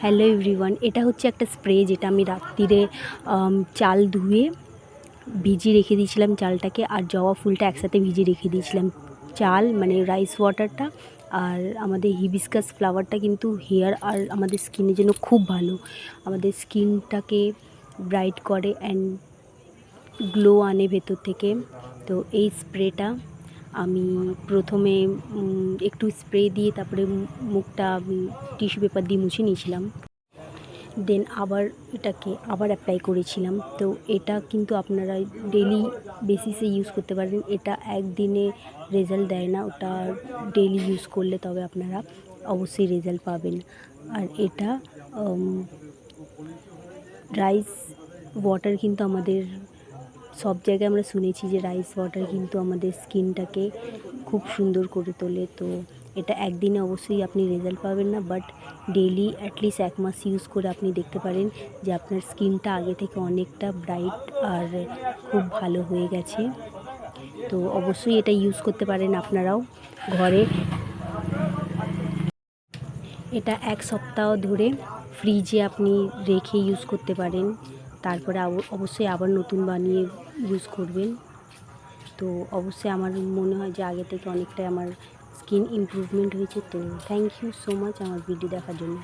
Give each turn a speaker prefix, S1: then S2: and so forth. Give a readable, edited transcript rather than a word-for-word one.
S1: Hello everyone, এটা হচ্ছে একটা স্প্রে যেটা আমি রাত্রিরে চাল ধুয়ে ভিজিয়ে রেখে দিয়েছিলাম চালটাকে, আর জবা ফুলটা একসাথে ভিজিয়ে রেখে দিয়েছিলাম। চাল মানে রাইস ওয়াটারটা আর আমাদের হিবিস্কাস ফ্লাওয়ারটা কিন্তু হেয়ার আর আমাদের স্কিনের জন্য খুব ভালো। আমাদের স্কিনটাকে ব্রাইট করে অ্যান্ড গ্লো আনে ভেতর থেকে। তো এই স্প্রেটা আমি প্রথমে একটু স্প্রে দিয়ে তারপরে মুখটা টিস্যু পেপার দিয়ে মুছে নিয়েছিলাম, দেন এটাকে আবার অ্যাপ্লাই করেছিলাম। তো এটা কিন্তু আপনারা ডেলি বেসিসে ইউজ করতে পারেন। এটা একদিনে রেজাল্ট দেয় না, ওটা ডেলি ইউজ করলে তবে আপনারা অবশ্যই রেজাল্ট পাবেন। আর এটা রাইস ওয়াটার কিন্তু আমাদের সব জায়গায় আমরা শুনেছি যে রাইস ওয়াটার কিন্তু আমাদের স্কিনটাকে খুব সুন্দর করে তোলে। তো এটা একদিনে অবশ্যই আপনি রেজাল্ট পাবেন না, বাট ডেলি অ্যাটলিস্ট 1 মাস ইউজ করে আপনি দেখতে পারেন যে আপনার স্কিনটা আগে থেকে অনেকটা ব্রাইট আর খুব ভালো হয়ে গেছে। তো অবশ্যই এটা ইউজ করতে পারেন আপনারাও ঘরে। এটা 1 সপ্তাহ ধরে ফ্রিজে আপনি রেখে ইউজ করতে পারেন, তারপরে অবশ্যই আবার নতুন বানিয়ে ইউজ করবেন। তো অবশ্যই আমার মনে হয় যে আগে থেকে অনেকটাই আমার স্কিন ইমপ্রুভমেন্ট হয়েছে। তো থ্যাংক ইউ সো মাচ আমার ভিডিও দেখার জন্য।